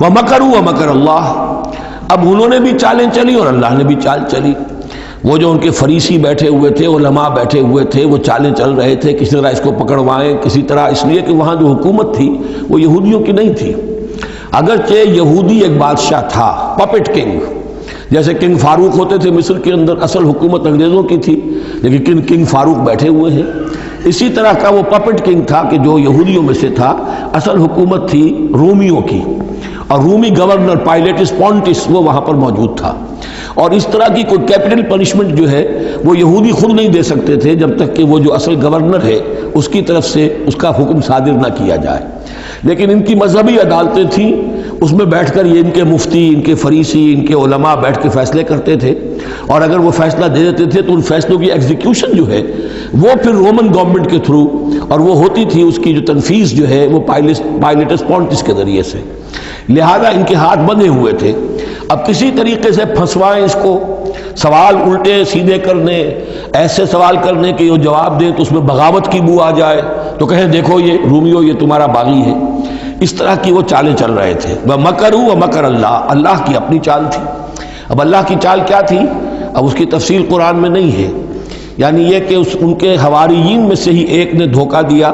وَمَكَرُوا وَمَكَرَ اللَّهُ، اب انہوں نے بھی چالیں چلی اور اللہ نے بھی چال چلی۔ وہ جو ان کے فریسی بیٹھے ہوئے تھے، علماء بیٹھے ہوئے تھے، وہ چالیں چل رہے تھے کسی طرح اس کو پکڑوائیں، کسی طرح، اس لیے کہ وہاں جو حکومت تھی وہ یہودیوں کی نہیں تھی۔ اگرچہ یہودی ایک بادشاہ تھا، پپٹ کنگ، جیسے کنگ فاروق ہوتے تھے مصر کے اندر، اصل حکومت انگریزوں کی تھی، لیکن کنگ فاروق بیٹھے ہوئے ہیں۔ اسی طرح کا وہ پپٹ کنگ تھا کہ جو یہودیوں میں سے تھا، اصل حکومت تھی رومیوں کی، اور رومی گورنر پائلیٹس پونٹس وہ وہاں پر موجود تھا۔ اور اس طرح کی کوئی کیپٹل پنشمنٹ جو ہے وہ یہودی خود نہیں دے سکتے تھے جب تک کہ وہ جو اصل گورنر ہے اس کی طرف سے اس کا حکم صادر نہ کیا جائے۔ لیکن ان کی مذہبی عدالتیں تھیں، اس میں بیٹھ کر یہ ان کے مفتی، ان کے فریسی، ان کے علماء بیٹھ کے فیصلے کرتے تھے، اور اگر وہ فیصلہ دے دیتے تھے تو ان فیصلوں کی ایگزیکیوشن جو ہے وہ پھر رومن گورنمنٹ کے تھرو، اور وہ ہوتی تھی اس کی جو تنفیذ جو ہے وہ پائلیٹس پونٹس کے ذریعے سے۔ لہذا ان کے ہاتھ بندھے ہوئے تھے۔ اب کسی طریقے سے پھنسوائیں اس کو، سوال الٹے سیدھے کرنے، ایسے سوال کرنے کہ وہ جواب دیں تو اس میں بغاوت کی بو آ جائے، تو کہیں دیکھو یہ رومیو یہ تمہارا باغی ہے۔ اس طرح کی وہ چالیں چل رہے تھے۔ وَمَكَرُوا وَمَكَرَ اللَّهُ، اللہ کی اپنی چال تھی۔ اب اللہ کی چال کیا تھی؟ اب اس کی تفصیل قرآن میں نہیں ہے، یعنی یہ کہ ان کے حواریین میں سے ہی ایک نے دھوکہ دیا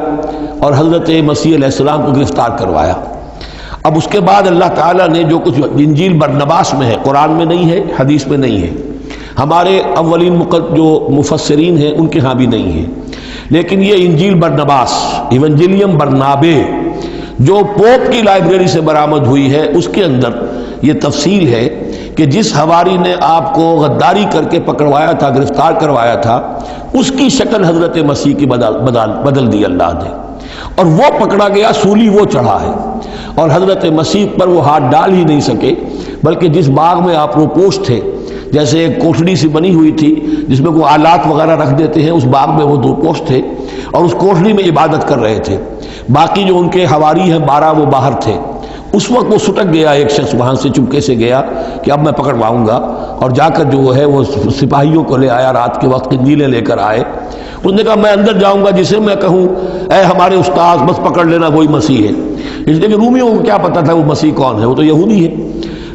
اور حضرت مسیح علیہ السلام کو گرفتار کروایا۔ اب اس کے بعد اللہ تعالیٰ نے جو کچھ انجیل برنباس میں ہے، قرآن میں نہیں ہے، حدیث میں نہیں ہے، ہمارے اولین جو مفسرین ہیں ان کے ہاں بھی نہیں ہے، لیکن یہ انجیل برنباس، ایونجیلیم برنابے، جو پوپ کی لائبریری سے برآمد ہوئی ہے، اس کے اندر یہ تفصیل ہے کہ جس حواری نے آپ کو غداری کر کے پکڑوایا تھا، گرفتار کروایا تھا، اس کی شکل حضرت مسیح کی بدل دی اللہ نے، اور وہ پکڑا گیا، سولی وہ چڑھا ہے، اور حضرت مسیح پر وہ ہاتھ ڈال ہی نہیں سکے، بلکہ جس باغ میں آپ روپوش تھے، جیسے ایک کوٹھڑی سی بنی ہوئی تھی جس میں کوئی آلات وغیرہ رکھ دیتے ہیں، اس باغ میں وہ روپوش تھے اور اس کوٹھڑی میں عبادت کر رہے تھے۔ باقی جو ان کے حواری ہیں 12 وہ باہر تھے۔ اس وقت وہ سٹک گیا، ایک شخص وہاں سے چپکے سے گیا کہ اب میں پکڑواؤں گا، اور جا کر جو ہے وہ سپاہیوں کو لے آیا، رات کے وقت قندیلیں لے کر آئے۔ اس نے کہا میں اندر جاؤں گا، جسے میں کہوں اے ہمارے استاد بس پکڑ لینا وہی مسیح ہے، اس لیے کہ رومیوں کو کیا پتا تھا وہ مسیح کون ہے، وہ تو یہودی ہے،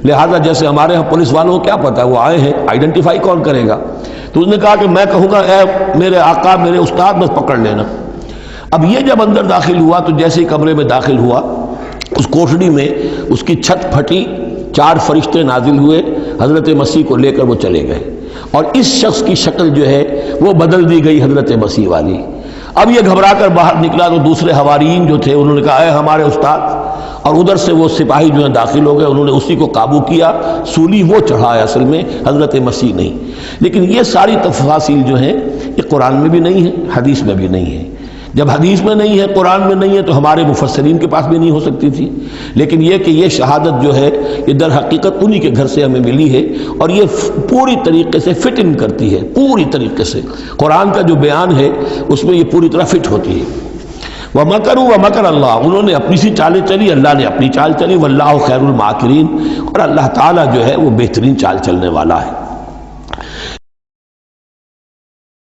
لہذا جیسے ہمارے یہاں پولیس والوں کو کیا پتا ہے وہ آئے ہیں، آئیڈینٹیفائی کون کرے گا۔ تو اس نے کہا کہ میں کہوں گا اے میرے آقا میرے استاد بس پکڑ لینا۔ اب یہ جب اندر داخل ہوا تو جیسے ہی کمرے میں داخل ہوا، اس کوٹھڑی میں اس کی چھت پھٹی، 4 فرشتے نازل ہوئے، حضرت مسیح کو لے کر وہ چلے گئے، اور اس شخص کی شکل جو ہے وہ بدل دی گئی حضرت مسیح والی۔ اب یہ گھبرا کر باہر نکلا تو دوسرے حواریین جو تھے انہوں نے کہا اے ہمارے استاد، اور ادھر سے وہ سپاہی جو ہیں داخل ہو گئے، انہوں نے اسی کو قابو کیا، سولی وہ چڑھا ہے اصل میں، حضرت مسیح نہیں۔ لیکن یہ ساری تفاصیل جو ہیں یہ قرآن میں بھی نہیں ہے، حدیث میں بھی نہیں ہے۔ جب حدیث میں نہیں ہے، قرآن میں نہیں ہے، تو ہمارے مفسرین کے پاس بھی نہیں ہو سکتی تھی۔ لیکن یہ کہ یہ شہادت جو ہے یہ در حقیقت انہی کے گھر سے ہمیں ملی ہے، اور یہ پوری طریقے سے فٹ ان کرتی ہے، پوری طریقے سے قرآن کا جو بیان ہے اس میں یہ پوری طرح فٹ ہوتی ہے۔ وَمَكَرُوا وَمَكَرَ اللَّهُ، انہوں نے اپنی سی چالیں چلی، اللہ نے اپنی چال چلی، وَاللَّهُ خَيْرُ الْمَاكِرِينَ، اور اللہ تعالیٰ جو ہے وہ بہترین چال چلنے والا ہے۔